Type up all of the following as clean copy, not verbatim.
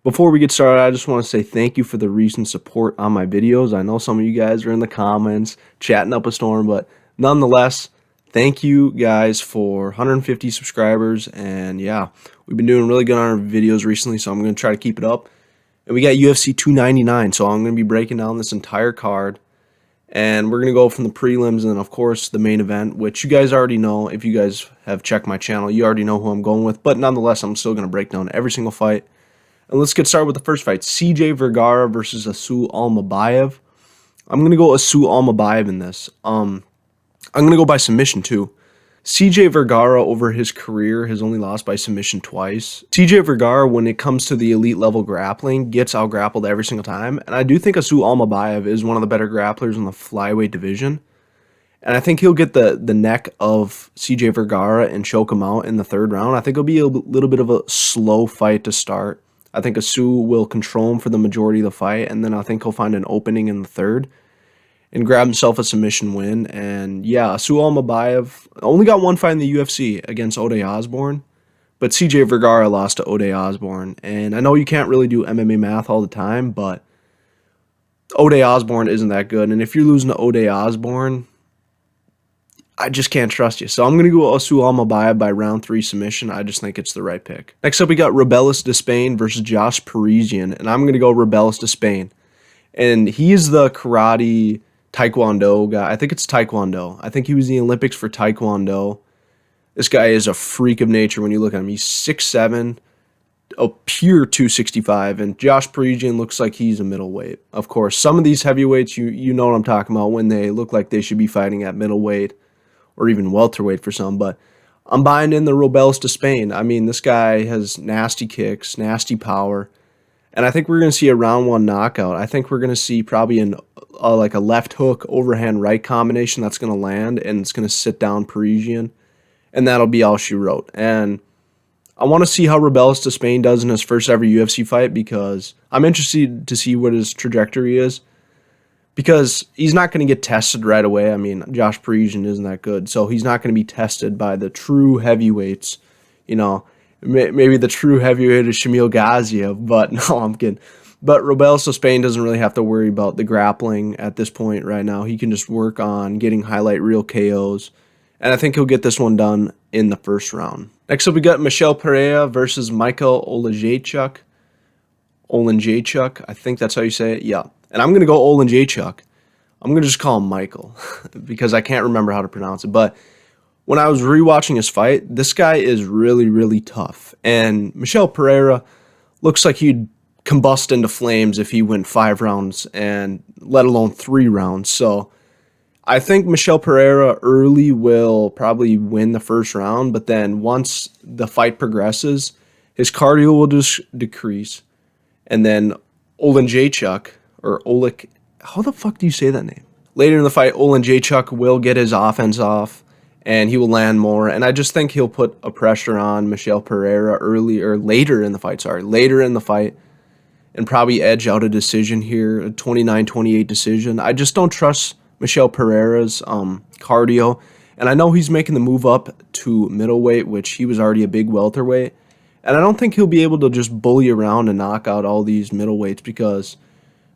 Before we get started, I just want to say thank you for the recent support on my videos. I know some of you guys are in the comments chatting up a storm, but nonetheless, thank you guys for 150 subscribers. And yeah, we've been doing really good on our videos recently, so I'm going to try to keep it up. And we got UFC 299, so I'm going to be breaking down this entire card. And we're going to go from the prelims and, of course, the main event, which you guys already know. If you guys have checked my channel, you already know who I'm going with. But nonetheless, I'm still going to break down every single fight. And let's get started with the first fight. CJ Vergara versus Asu Almabayev. I'm going to go Asu Almabayev in this. I'm going to go by submission too. CJ Vergara over his career has only lost by submission twice. CJ Vergara, when it comes to the elite level grappling, gets out-grappled every single time. And I do think Asu Almabayev is one of the better grapplers in the flyweight division. And I think he'll get the neck of CJ Vergara and choke him out in the third round. I think it'll be a little bit of a slow fight to start. I think Asu will control him for the majority of the fight, and then I think he'll find an opening in the third and grab himself a submission win. And yeah, Asu Almabayev only got one fight in the UFC against Ode Osborne, but CJ Vergara lost to Ode Osborne. And I know you can't really do MMA math all the time, but Ode Osborne isn't that good. And if you're losing to Ode Osborne, I just can't trust you. So I'm going to go Asu Almabayev by round 3 submission. I just think it's the right pick. Next up, we got Rebellis Despain versus Josh Parisian. And I'm going to go Rebellis Despain. And he is the karate taekwondo guy. I think it's taekwondo. I think he was in the Olympics for taekwondo. This guy is a freak of nature when you look at him. He's 6'7", a pure 265. And Josh Parisian looks like he's a middleweight. Of course, some of these heavyweights, you know what I'm talking about when they look like they should be fighting at middleweight, or even welterweight for some, but I'm buying in the Rebellis Despain. I mean, this guy has nasty kicks, nasty power, and I think we're going to see a round 1 knockout. I think we're going to see probably like a left hook, overhand right combination that's going to land, and it's going to sit down Parisian, and that'll be all she wrote. And I want to see how Rebellis Despain does in his first ever UFC fight, because I'm interested to see what his trajectory is. Because he's not going to get tested right away. I mean, Josh Parisian isn't that good, so he's not going to be tested by the true heavyweights. You know, maybe the true heavyweight is Shamil Gaziev, but no, I'm kidding. But Rebellis Despain doesn't really have to worry about the grappling at this point right now. He can just work on getting highlight reel KOs, and I think he'll get this one done in the first round. Next up, we got Michel Pereira versus Michael Olejniczuk. I think that's how you say it. Yeah. And I'm going to go Olejniczuk. I'm going to just call him Michael because I can't remember how to pronounce it. But when I was rewatching his fight, this guy is really, really tough. And Michel Pereira looks like he'd combust into flames if he went 5 rounds, and let alone 3 rounds. So I think Michel Pereira early will probably win the first round. But then once the fight progresses, his cardio will just decrease. And then Olejniczuk, or Oleg, how the fuck do you say that name? Later in the fight, Olejniczuk will get his offense off, and he will land more. And I just think he'll put a pressure on Michel Pereira later in the fight, and probably edge out a decision here, a 29-28 decision. I just don't trust Michel Pereira's cardio, and I know he's making the move up to middleweight, which he was already a big welterweight. And I don't think he'll be able to just bully around and knock out all these middleweights, because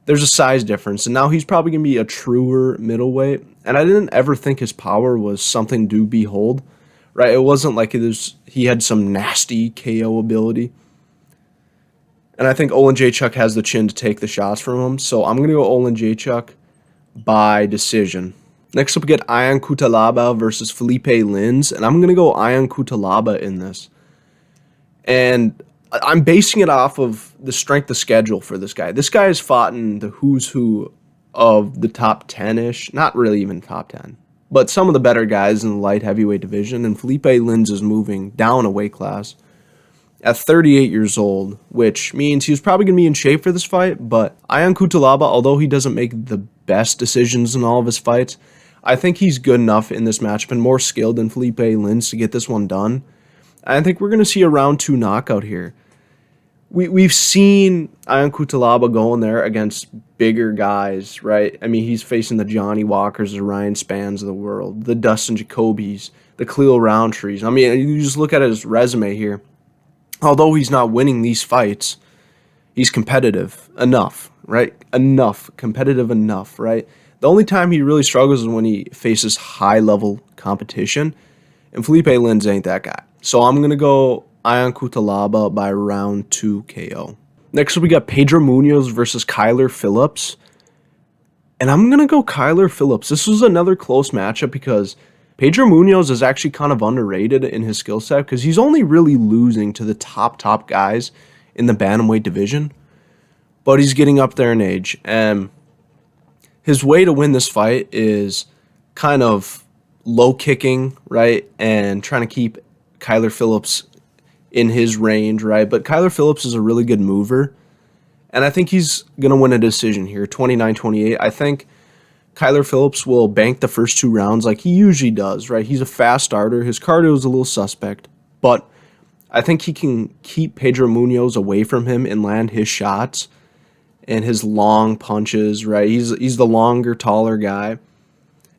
there's a size difference. And now he's probably going to be a truer middleweight. And I didn't ever think his power was something to behold, right? It wasn't like he had some nasty KO ability. And I think Olejniczuk has the chin to take the shots from him. So I'm going to go Olejniczuk by decision. Next up, we get Ion Cutelaba versus Felipe Lins. And I'm going to go Ion Cutelaba in this. And I'm basing it off of the strength of schedule for this guy. This guy has fought in the who's who of the top 10-ish. Not really even top 10. But some of the better guys in the light heavyweight division. And Felipe Lins is moving down a weight class at 38 years old, which means he was probably going to be in shape for this fight. But Ion Cutelaba, although he doesn't make the best decisions in all of his fights, I think he's good enough in this matchup and more skilled than Felipe Lins to get this one done. I think we're going to see a round 2 knockout here. We've seen Ion Cutelaba go in there against bigger guys, right? I mean, he's facing the Johnny Walkers, the Ryan Spans of the world, the Dustin Jacobys, the Khalil Rountrees. I mean, you just look at his resume here. Although he's not winning these fights, He's competitive enough, right? Competitive enough, right? The only time he really struggles is when he faces high-level competition, and Felipe Lins ain't that guy. So I'm going to go Ion Cutelaba by round 2 KO. Next, we got Pedro Munoz versus Kyler Phillips. And I'm going to go Kyler Phillips. This was another close matchup because Pedro Munoz is actually kind of underrated in his skill set because he's only really losing to the top guys in the bantamweight division. But he's getting up there in age. And his way to win this fight is kind of low kicking, right? And trying to keep Kyler Phillips in his range, right? But Kyler Phillips is a really good mover. And I think he's going to win a decision here, 29-28. I think Kyler Phillips will bank the first 2 rounds like he usually does, right? He's a fast starter. His cardio is a little suspect. But I think he can keep Pedro Munoz away from him and land his shots and his long punches, right? He's the longer, taller guy.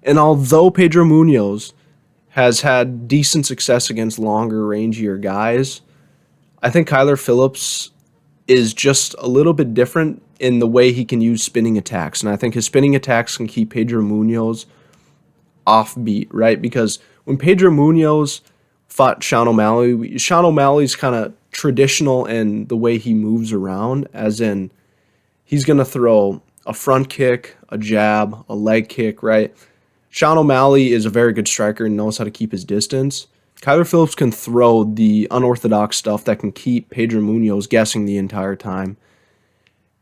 And although Pedro Munoz has had decent success against longer, rangier guys, I think Kyler Phillips is just a little bit different in the way he can use spinning attacks. And I think his spinning attacks can keep Pedro Munoz offbeat, right? Because when Pedro Munoz fought Sean O'Malley's kind of traditional in the way he moves around, as in he's going to throw a front kick, a jab, a leg kick, right? Sean O'Malley is a very good striker and knows how to keep his distance. Kyler Phillips can throw the unorthodox stuff that can keep Pedro Munoz guessing the entire time.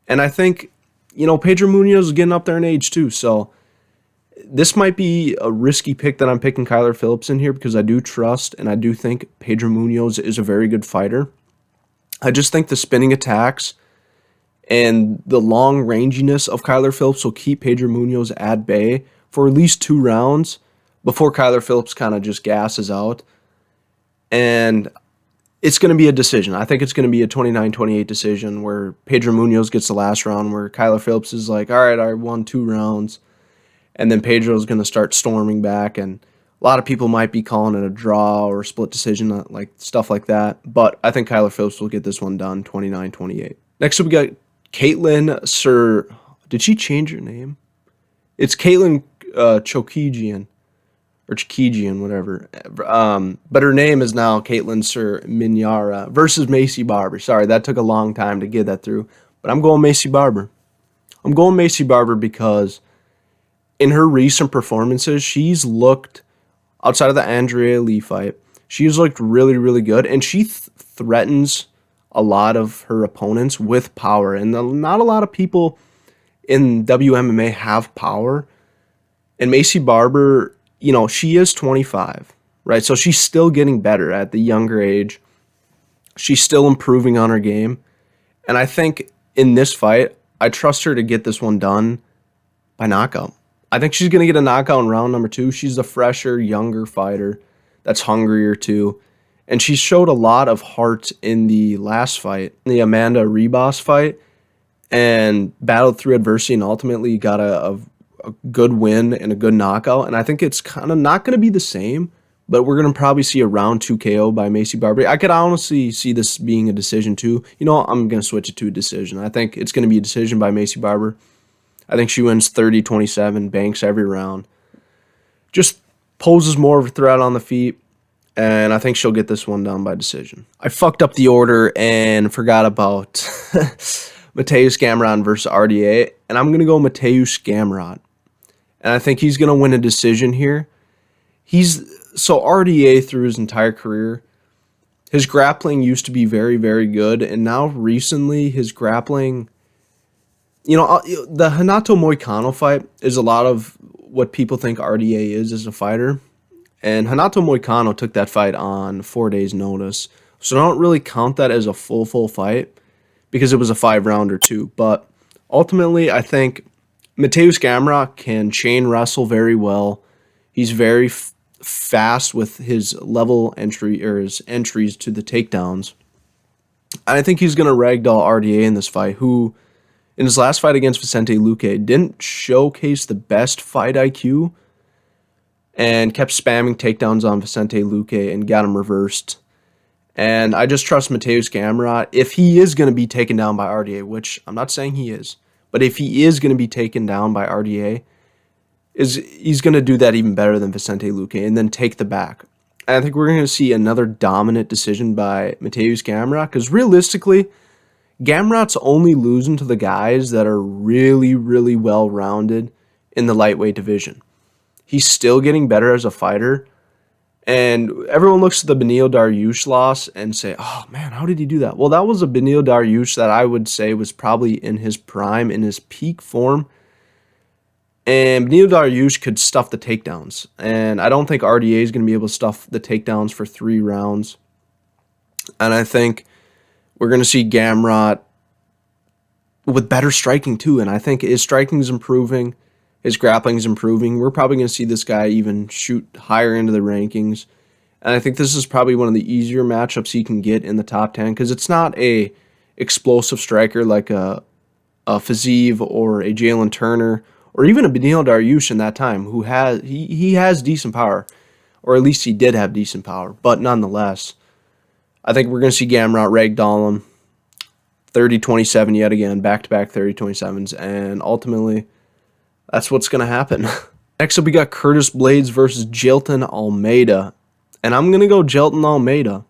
And I think, Pedro Munoz is getting up there in age too. So this might be a risky pick that I'm picking Kyler Phillips in here because I do trust and I do think Pedro Munoz is a very good fighter. I just think the spinning attacks and the long ranginess of Kyler Phillips will keep Pedro Munoz at bay for at least 2 rounds before Kyler Phillips kind of just gasses out. And it's going to be a decision. I think it's going to be a 29-28 decision where Pedro Munoz gets the last round, where Kyler Phillips is like, all right, I won 2 rounds. And then Pedro's going to start storming back. And a lot of people might be calling it a draw or a split decision, like stuff like that. But I think Kyler Phillips will get this one done, 29-28. Next up, we got Caitlin Sir. Did she change her name? It's Caitlin Chokigian. Or Chikijian, whatever. But her name is now Caitlin Sir Minyara versus Macy Barber. Sorry, that took a long time to get that through. But I'm going Macy Barber. I'm going Macy Barber because in her recent performances, she's looked, outside of the Andrea Lee fight, she's looked really, really good. And she threatens a lot of her opponents with power. And not a lot of people in WMMA have power. And Macy Barber, she is 25, right? So she's still getting better at the younger age. She's still improving on her game. And I think in this fight, I trust her to get this one done by knockout. I think she's going to get a knockout in round number 2. She's a fresher, younger fighter that's hungrier too. And she showed a lot of heart in the last fight, the Amanda Ribas fight, and battled through adversity and ultimately got a good win and a good knockout. And I think it's kind of not going to be the same, but we're going to probably see a round 2 KO by Macy Barber. I could honestly see this being a decision too. I'm going to switch it to a decision. I think it's going to be a decision by Macy Barber. I think she wins 30-27, banks every round. Just poses more of a threat on the feet, and I think she'll get this one done by decision. I fucked up the order and forgot about Mateusz Gamrot versus RDA, and I'm going to go Mateusz Gamrot. And I think he's going to win a decision here. So RDA through his entire career, his grappling used to be very, very good, and now recently his grappling, the Renato Moicano fight is a lot of what people think RDA is as a fighter. And Renato Moicano took that fight on 4 days' notice. So I don't really count that as a full fight because it was a 5-rounder too. But ultimately, I think Mateusz Gamrot can chain wrestle very well. He's very fast with his level entry or his entries to the takedowns. And I think he's going to ragdoll RDA in this fight, who in his last fight against Vicente Luque didn't showcase the best fight IQ and kept spamming takedowns on Vicente Luque and got him reversed. And I just trust Mateusz Gamrot. If he is going to be taken down by RDA, which I'm not saying he is, but if he is going to be taken down by RDA, he's going to do that even better than Vicente Luque and then take the back. And I think we're going to see another dominant decision by Mateusz Gamrot, because realistically, Gamrot's only losing to the guys that are really, really well-rounded in the lightweight division. He's still getting better as a fighter, and everyone looks at the Beneil Dariush loss and say, oh man, how did he do that? Well, that was a Beneil Dariush that I would say was probably in his prime, in his peak form. And Beneil Dariush could stuff the takedowns. And I don't think RDA is going to be able to stuff the takedowns for 3 rounds. And I think we're going to see Gamrot with better striking too. And I think his striking is improving. His grappling is improving. We're probably going to see this guy even shoot higher into the rankings. And I think this is probably one of the easier matchups he can get in the top 10, because it's not a explosive striker like a Fiziev or a Jalen Turner or even a Beneil Dariush in that time, who he has decent power, or at least he did have decent power. But nonetheless, I think we're going to see Gamrot ragdoll him 30-27 yet again, back-to-back 30-27s, and ultimately that's what's going to happen. Next up, we got Curtis Blades versus Jailton Almeida. And I'm going to go Jailton Almeida.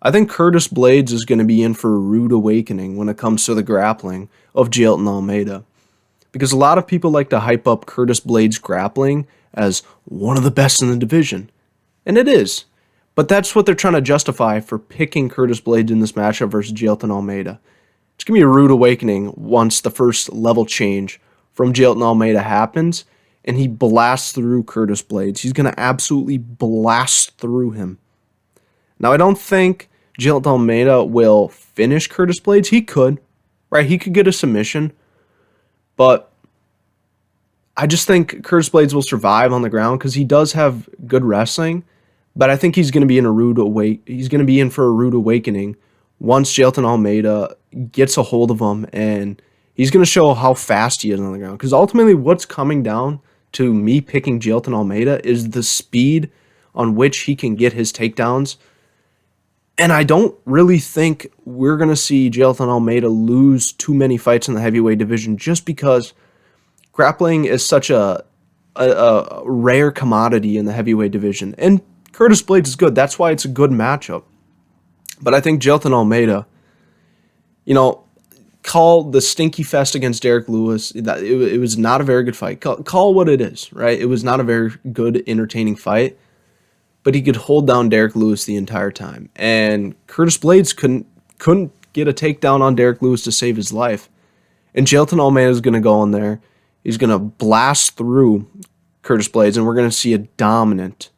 I think Curtis Blades is going to be in for a rude awakening when it comes to the grappling of Jailton Almeida. Because a lot of people like to hype up Curtis Blades' grappling as one of the best in the division. And it is. But that's what they're trying to justify for picking Curtis Blades in this matchup versus Jailton Almeida. It's going to be a rude awakening once the first level change from Jailton Almeida happens, and he blasts through Curtis Blades. He's going to absolutely blast through him. Now, I don't think Jailton Almeida will finish Curtis Blades. He could, right? He could get a submission, but I just think Curtis Blades will survive on the ground because he does have good wrestling, but I think he's going to be in for a rude awakening once Jailton Almeida gets a hold of him, and he's going to show how fast he is on the ground. Because ultimately what's coming down to me picking Jailton Almeida is the speed on which he can get his takedowns. And I don't really think we're going to see Jailton Almeida lose too many fights in the heavyweight division, just because grappling is such a rare commodity in the heavyweight division. And Curtis Blades is good. That's why it's a good matchup. But I think Jailton Almeida, call the stinky fest against Derek Lewis. It was not a very good fight. Call what it is, right? It was not a very good, entertaining fight. But he could hold down Derek Lewis the entire time. And Curtis Blades couldn't get a takedown on Derek Lewis to save his life. And Jailton Almeida is going to go in there. He's going to blast through Curtis Blades, and we're going to see a dominant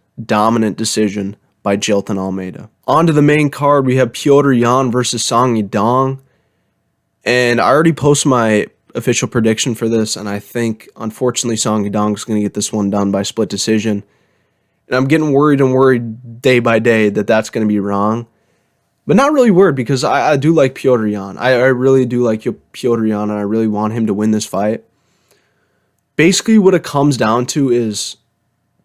decision by Jailton Almeida. On to the main card, we have Petr Yan versus Song Yadong. And I already posted my official prediction for this, and I think, unfortunately, Song Yadong is going to get this one done by split decision. And I'm getting worried day by day that that's going to be wrong. But not really worried, because I do like Petr Yan. I really do like Petr Yan, and I really want him to win this fight. Basically, what it comes down to is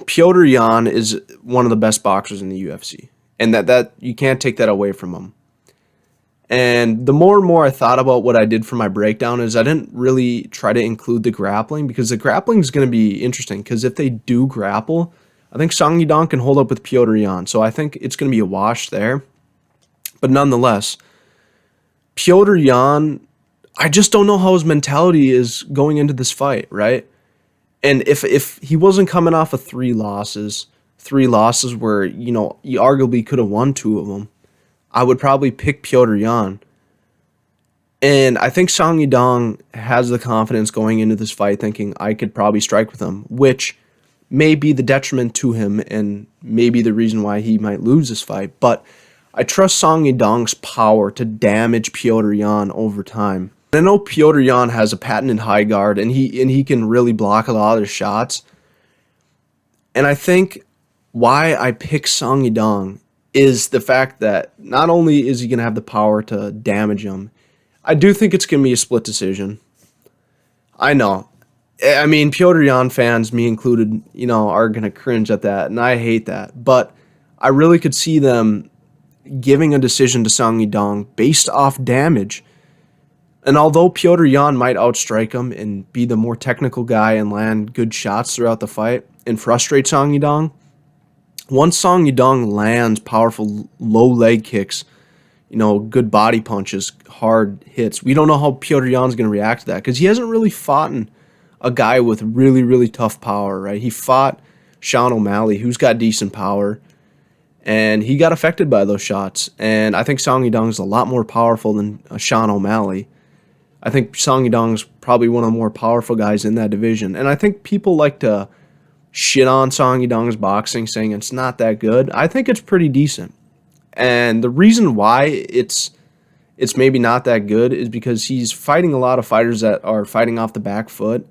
Petr Yan is one of the best boxers in the UFC. And that you can't take that away from him. And the more and more I thought about what I did for my breakdown is I didn't really try to include the grappling, because the grappling is going to be interesting. Because if they do grapple, I think Song Yadong can hold up with Petr Yan. So I think it's going to be a wash there. But nonetheless, Petr Yan, I just don't know how his mentality is going into this fight, right? And if he wasn't coming off of 3 losses where, you arguably could have won 2 of them, I would probably pick Petr Yan. And I think Song Yadong has the confidence going into this fight thinking I could probably strike with him, which may be the detriment to him and maybe the reason why he might lose this fight. But I trust Song Yadong's power to damage Petr Yan over time. I know Petr Yan has a patented high guard, and he can really block a lot of the shots. And I think why I pick Song Yadong is the fact that not only is he going to have the power to damage him, I do think it's going to be a split decision. I know. I mean, Petr Yan fans, me included, are going to cringe at that, and I hate that. But I really could see them giving a decision to Song Yadong based off damage. And although Petr Yan might outstrike him and be the more technical guy and land good shots throughout the fight and frustrate Song Yadong, once Song Yadong lands powerful low leg kicks, good body punches, hard hits, we don't know how Petr Yan's going to react to that because he hasn't really fought a guy with really, really tough power, right? He fought Sean O'Malley, who's got decent power, and he got affected by those shots. And I think Song Yadong is a lot more powerful than Sean O'Malley. I think Song Yadong's probably one of the more powerful guys in that division. And I think people like to shit on Song Yadong's boxing, saying it's not that good. I think it's pretty decent. And the reason why it's maybe not that good is because he's fighting a lot of fighters that are fighting off the back foot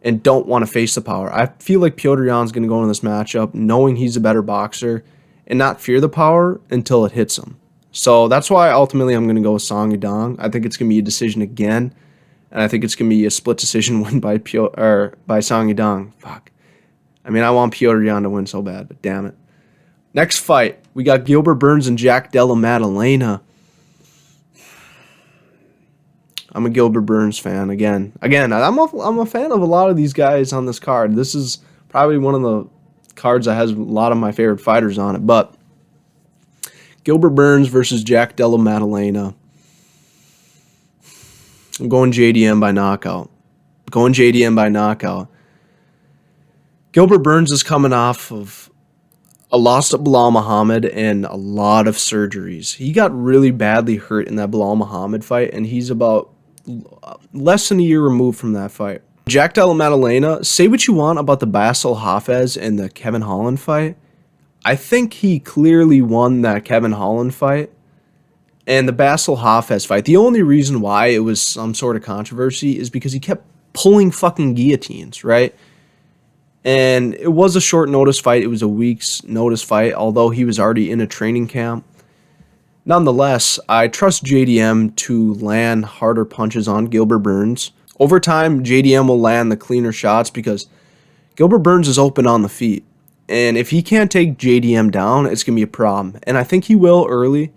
and don't want to face the power. I feel like Petr Yan's going to go into this matchup knowing he's a better boxer and not fear the power until it hits him. So that's why ultimately I'm going to go with Song Yadong. I think it's going to be a decision again, and I think it's going to be a split decision win by Song Yadong. Fuck. I mean, I want Petr Yan to win so bad, but damn it. Next fight, we got Gilbert Burns and Jack Della Maddalena. I'm a Gilbert Burns fan again. I'm a fan of a lot of these guys on this card. This is probably one of the cards that has a lot of my favorite fighters on it, but Gilbert Burns versus Jack Della Maddalena. I'm going JDM by knockout. Gilbert Burns is coming off of a loss to Bilal Muhammad and a lot of surgeries. He got really badly hurt in that Bilal Muhammad fight, and he's about less than a year removed from that fight. Jack Della Maddalena, say what you want about the Basil Hafez and the Kevin Holland fight. I think he clearly won that Kevin Holland fight. And the Basil Hafez fight, the only reason why it was some sort of controversy is because he kept pulling fucking guillotines, right? And it was a short notice fight. It was a week's notice fight, although he was already in a training camp. Nonetheless, I trust JDM to land harder punches on Gilbert Burns. Over time, JDM will land the cleaner shots because Gilbert Burns is open on the feet. And if he can't take JDM down, it's going to be a problem. And I think he will early.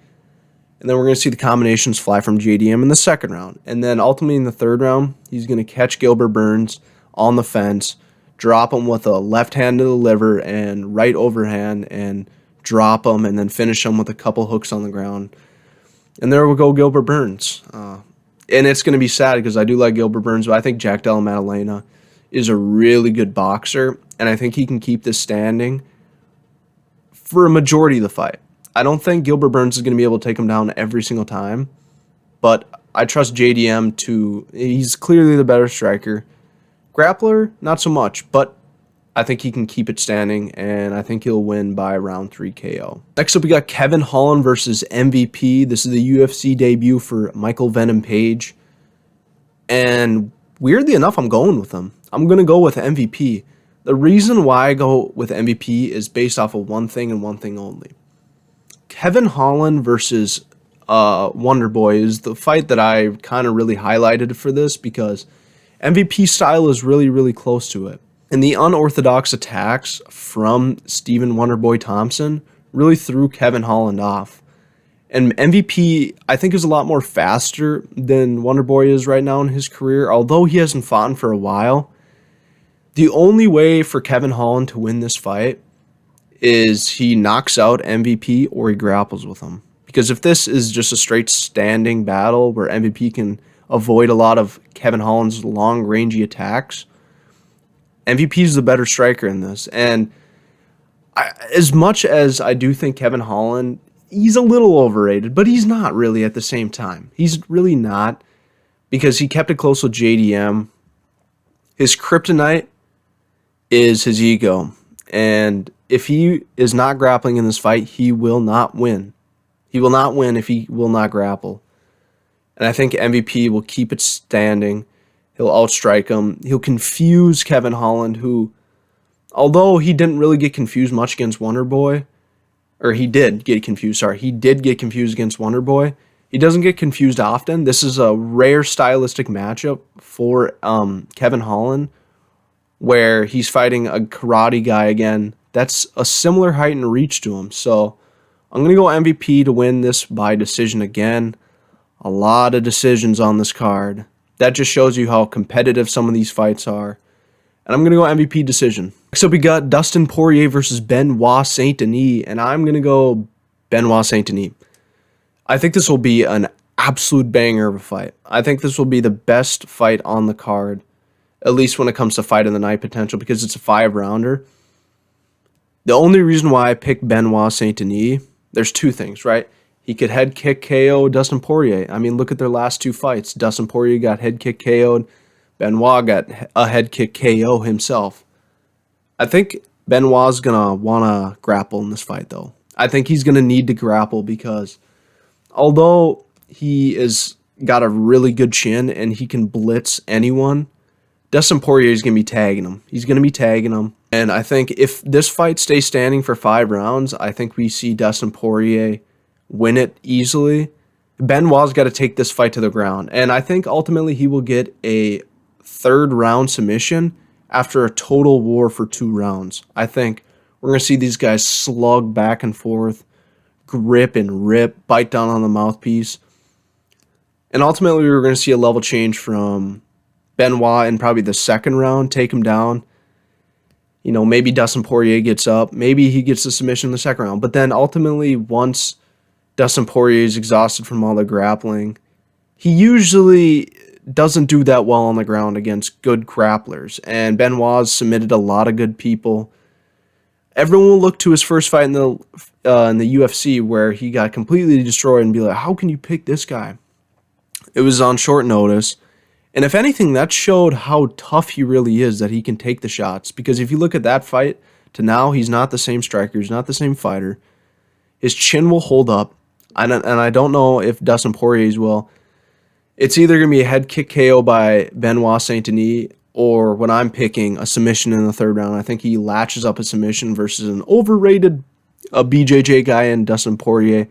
And then we're going to see the combinations fly from JDM in the second round. And then ultimately in the third round, he's going to catch Gilbert Burns on the fence, drop him with a left hand to the liver and right overhand, and drop him, and then finish him with a couple hooks on the ground. And there we go, Gilbert Burns. And it's going to be sad because I do like Gilbert Burns, but I think Jack Della Maddalena is a really good boxer, and I think he can keep this standing for a majority of the fight. I don't think Gilbert Burns is going to be able to take him down every single time, but I trust JDM he's clearly the better striker. Grappler, not so much, but I think he can keep it standing, and I think he'll win by round 3 KO. Next up, we got Kevin Holland versus MVP. This is the UFC debut for Michael Venom Page, and weirdly enough, I'm going with him. I'm going to go with MVP. The reason why I go with MVP is based off of one thing and one thing only. Kevin Holland versus Wonderboy is the fight that I kind of really highlighted for this because MVP style is really, really close to it. And the unorthodox attacks from Stephen Wonderboy Thompson really threw Kevin Holland off. And MVP, I think, is a lot more faster than Wonderboy is right now in his career, although he hasn't fought for a while. The only way for Kevin Holland to win this fight is he knocks out MVP or he grapples with him. Because if this is just a straight standing battle where MVP can avoid a lot of Kevin Holland's long, rangy attacks, MVP is the better striker in this. And as much as I do think Kevin Holland, he's a little overrated, but he's not really at the same time. He's really not, because he kept it close with JDM. His kryptonite is his ego. And if he is not grappling in this fight, he will not win. He will not win if he will not grapple. And I think MVP will keep it standing. He'll outstrike him. He'll confuse Kevin Holland, who, although he didn't really get confused much against Wonderboy, or he did get confused against Wonderboy. He doesn't get confused often. This is a rare stylistic matchup for Kevin Holland, where he's fighting a karate guy again that's a similar height and reach to him. So I'm going to go MVP to win this by decision again. A lot of decisions on this card. That just shows you how competitive some of these fights are. And I'm going to go MVP decision. Next up, we got Dustin Poirier versus Benoit Saint-Denis. And I'm going to go Benoit Saint-Denis. I think this will be an absolute banger of a fight. I think this will be the best fight on the card, at least when it comes to fight of the night potential, because it's a 5-rounder. The only reason why I picked Benoit Saint-Denis, there's two things, right? He could head kick KO Dustin Poirier. I mean, look at their last 2 fights. Dustin Poirier got head kick KO'd. Benoit got a head kick KO himself. I think Benoit's going to want to grapple in this fight, though. I think he's going to need to grapple because although he is got a really good chin and he can blitz anyone, Dustin Poirier is going to be tagging him. He's going to be tagging him. And I think if this fight stays standing for 5 rounds, I think we see Dustin Poirier win it easily. Benoit's got to take this fight to the ground. And I think ultimately he will get a 3rd round submission after a total war for 2 rounds. I think we're going to see these guys slug back and forth, grip and rip, bite down on the mouthpiece. And ultimately we're going to see a level change from Benoit in probably the 2nd round, take him down. You know, maybe Dustin Poirier gets up. Maybe he gets the submission in the 2nd round. But then ultimately, once Dustin Poirier is exhausted from all the grappling, he usually doesn't do that well on the ground against good grapplers. And Benoit's submitted a lot of good people. Everyone will look to his first fight in the UFC where he got completely destroyed and be like, how can you pick this guy? It was on short notice. And if anything, that showed how tough he really is, that he can take the shots. Because if you look at that fight to now, he's not the same striker. He's not the same fighter. His chin will hold up. And I don't know if Dustin Poirier's will. It's either going to be a head kick KO by Benoit Saint-Denis or what I'm picking, a submission in the 3rd round. I think he latches up a submission versus an overrated BJJ guy in Dustin Poirier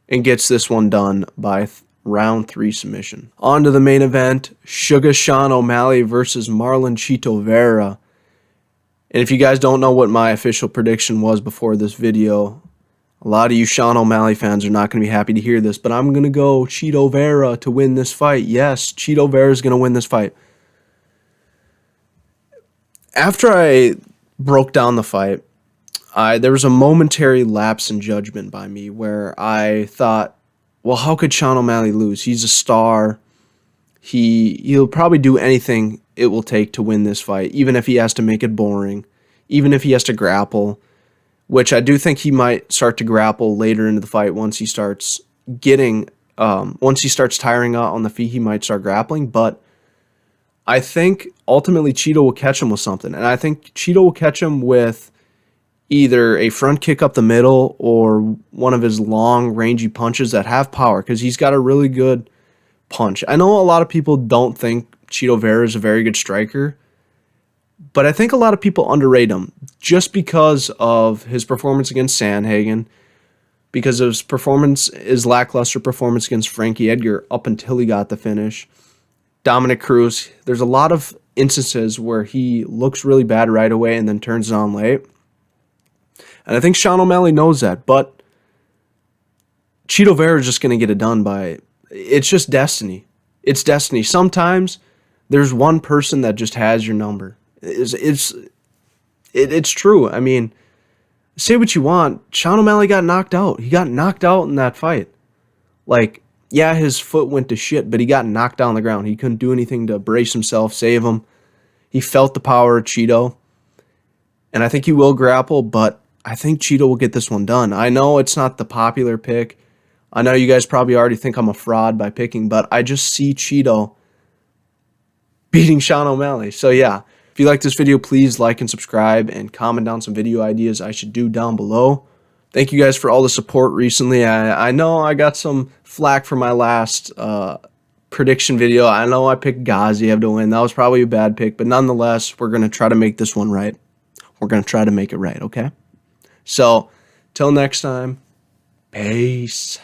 and gets this one done by round 3 submission. On to the main event, Sugar Sean O'Malley versus Marlon Chito Vera. And if you guys don't know what my official prediction was before this video, a lot of you Sean O'Malley fans are not going to be happy to hear this, but I'm going to go Chito Vera to win this fight. Yes, Chito Vera is going to win this fight. After I broke down the fight, there was a momentary lapse in judgment by me where I thought, well, how could Sean O'Malley lose? He's a star. He'll probably do anything it will take to win this fight, even if he has to make it boring, even if he has to grapple, which I do think he might start to grapple later into the fight once he starts tiring out on the feet, he might start grappling. But I think ultimately Chito will catch him with something, and I think Chito will catch him with either a front kick up the middle or one of his long, rangy punches that have power, because he's got a really good punch. I know a lot of people don't think Chito Vera is a very good striker, but I think a lot of people underrate him just because of his performance against Sandhagen, because of his lackluster performance against Frankie Edgar up until he got the finish. Dominic Cruz, there's a lot of instances where he looks really bad right away and then turns it on late. And I think Sean O'Malley knows that, but Chito Vera is just going to get it done by, it's just destiny. It's destiny. Sometimes there's one person that just has your number. It's true. I mean, say what you want, Sean O'Malley got knocked out. He got knocked out in that fight. Like, yeah, his foot went to shit, but he got knocked down on the ground. He couldn't do anything to brace himself, save him. He felt the power of Chito. And I think he will grapple, but I think Chito will get this one done. I know it's not the popular pick. I know you guys probably already think I'm a fraud by picking, but I just see Chito beating Sean O'Malley. So yeah, if you like this video, please like and subscribe and comment down some video ideas I should do down below. Thank you guys for all the support recently. I know I got some flack for my last prediction video. I know I picked Gaziev to win. That was probably a bad pick, but nonetheless, we're going to try to make this one right. We're going to try to make it right, okay? So, till next time, peace.